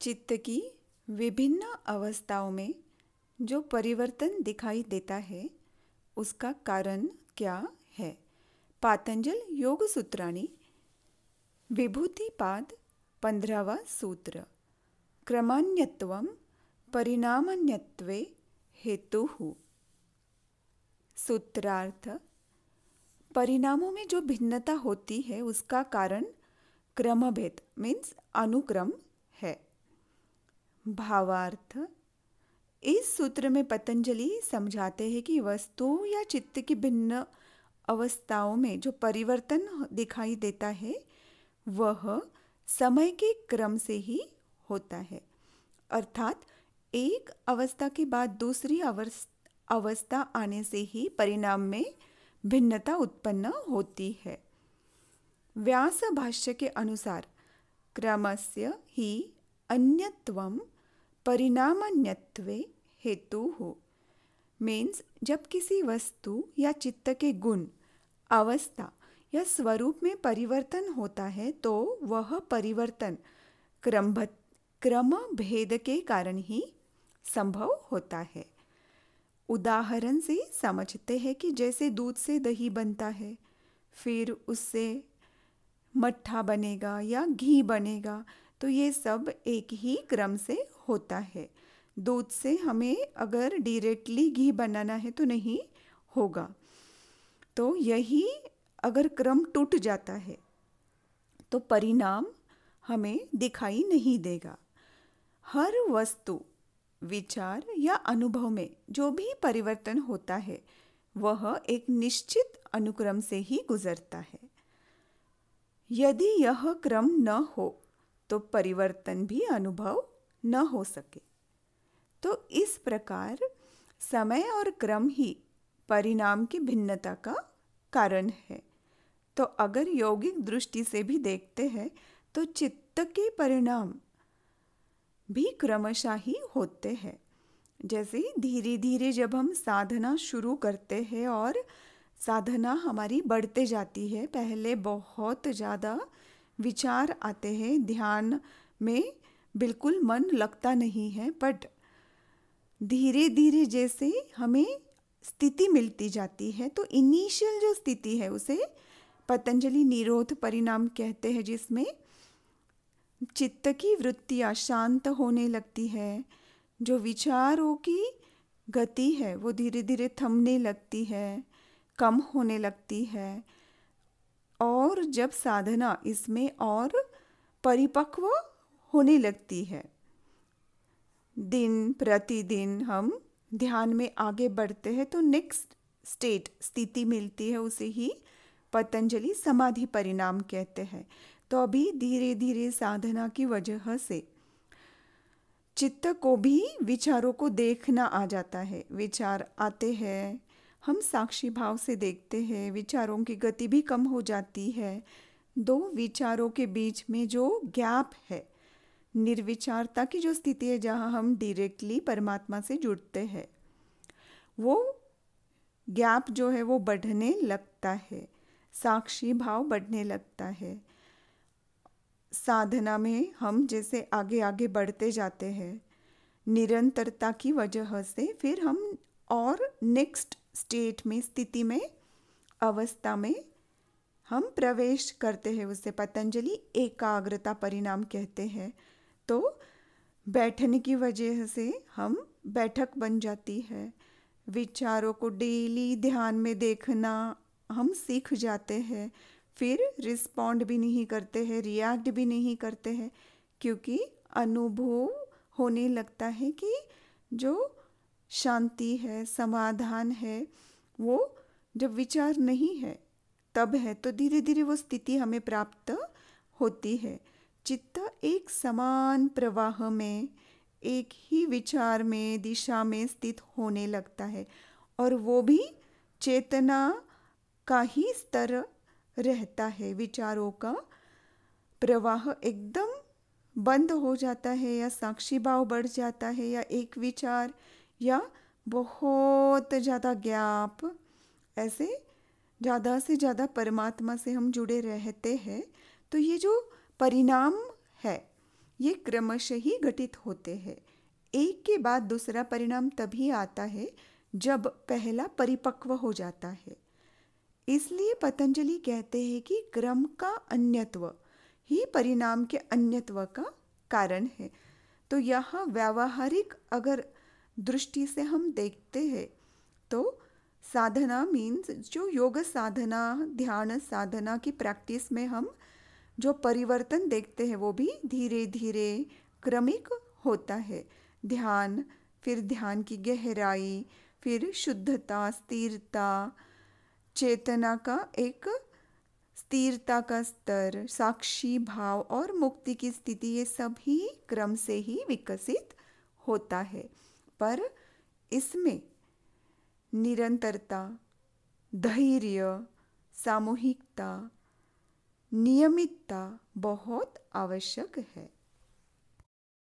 चित्त की विभिन्न अवस्थाओं में जो परिवर्तन दिखाई देता है उसका कारण क्या है। पातंजल योग सूत्राणि विभूतिपाद 15वां सूत्र। क्रमान्यत्वं परिणामन्यत्वे हेतुः। सूत्रार्थ: परिणामों में जो भिन्नता होती है उसका कारण क्रमभेद मीन्स अनुक्रम है। भावार्थ: इस सूत्र में पतंजलि समझाते हैं कि वस्तु या चित्त की भिन्न अवस्थाओं में जो परिवर्तन दिखाई देता है वह समय के क्रम से ही होता है, अर्थात एक अवस्था के बाद दूसरी अवस्था आने से ही परिणाम में भिन्नता उत्पन्न होती है। व्यास भाष्य के अनुसार क्रमस्य ही अन्यत्वं परिणामन्यत्वे हेतुः। मीन्स जब किसी वस्तु या चित्त के गुण, अवस्था या स्वरूप में परिवर्तन होता है तो वह परिवर्तन क्रम भेद के कारण ही संभव होता है। उदाहरण से समझते हैं कि जैसे दूध से दही बनता है, फिर उससे मट्ठा बनेगा या घी बनेगा, तो ये सब एक ही क्रम से होता है। दूध से हमें अगर डायरेक्टली घी बनाना है तो नहीं होगा। तो यही अगर क्रम टूट जाता है तो परिणाम हमें दिखाई नहीं देगा। हर वस्तु, विचार या अनुभव में जो भी परिवर्तन होता है वह एक निश्चित अनुक्रम से ही गुजरता है। यदि यह क्रम न हो तो परिवर्तन भी अनुभव न हो सके। तो इस प्रकार समय और क्रम ही परिणाम की भिन्नता का कारण है। तो अगर यौगिक दृष्टि से भी देखते हैं तो चित्त के परिणाम भी क्रमशः ही होते हैं। जैसे धीरे धीरे जब हम साधना शुरू करते हैं और साधना हमारी बढ़ते जाती है, पहले बहुत ज़्यादा विचार आते हैं, ध्यान में बिल्कुल मन लगता नहीं है, बट धीरे धीरे जैसे हमें स्थिति मिलती जाती है तो इनिशियल जो स्थिति है उसे पतंजलि निरोध परिणाम कहते हैं, जिसमें चित्त की वृत्तियाँ शांत होने लगती है, जो विचारों की गति है वो धीरे धीरे थमने लगती है, कम होने लगती है। और जब साधना इसमें और परिपक्व होने लगती है, दिन प्रतिदिन हम ध्यान में आगे बढ़ते हैं तो नेक्स्ट स्थिति मिलती है, उसे ही पतंजलि समाधि परिणाम कहते हैं। तो अभी धीरे धीरे साधना की वजह से चित्त को भी विचारों को देखना आ जाता है। विचार आते हैं, हम साक्षी भाव से देखते हैं, विचारों की गति भी कम हो जाती है। दो विचारों के बीच में जो गैप है, निर्विचारता की जो स्थिति है जहाँ हम डायरेक्टली परमात्मा से जुड़ते हैं, वो गैप जो है वो बढ़ने लगता है, साक्षी भाव बढ़ने लगता है। साधना में हम जैसे आगे आगे बढ़ते जाते हैं निरंतरता की वजह से, फिर हम और नेक्स्ट स्टेट में, स्थिति में, अवस्था में हम प्रवेश करते हैं, उसे पतंजलि एकाग्रता परिणाम कहते हैं। तो बैठने की वजह से हम बैठक बन जाती है, विचारों को डेली ध्यान में देखना हम सीख जाते हैं, फिर रिस्पॉन्ड भी नहीं करते हैं, रिएक्ट भी नहीं करते हैं, क्योंकि अनुभव होने लगता है कि जो शांति है, समाधान है, वो जब विचार नहीं है तब है। तो धीरे धीरे वो स्थिति हमें प्राप्त होती है। चित्त एक समान प्रवाह में, एक ही विचार में, दिशा में स्थित होने लगता है, और वो भी चेतना का ही स्तर रहता है। विचारों का प्रवाह एकदम बंद हो जाता है, या साक्षी भाव बढ़ जाता है, या एक विचार, या बहुत ज़्यादा गैप, ऐसे ज़्यादा से ज़्यादा परमात्मा से हम जुड़े रहते हैं। तो ये जो परिणाम है, ये क्रमशः ही घटित होते हैं। एक के बाद दूसरा परिणाम तभी आता है जब पहला परिपक्व हो जाता है। इसलिए पतंजलि कहते हैं कि क्रम का अन्यत्व ही परिणाम के अन्यत्व का कारण है। तो यहाँ व्यावहारिक अगर दृष्टि से हम देखते हैं तो साधना मीन्स जो योग साधना, ध्यान साधना की प्रैक्टिस में हम जो परिवर्तन देखते हैं वो भी धीरे धीरे क्रमिक होता है। ध्यान, फिर ध्यान की गहराई, फिर शुद्धता, स्थिरता, चेतना का एक स्थिरता का स्तर, साक्षी भाव और मुक्ति की स्थिति, ये सभी क्रम से ही विकसित होता है। पर इसमें निरंतरता, धैर्य, सामूहिकता, नियमितता बहुत आवश्यक है।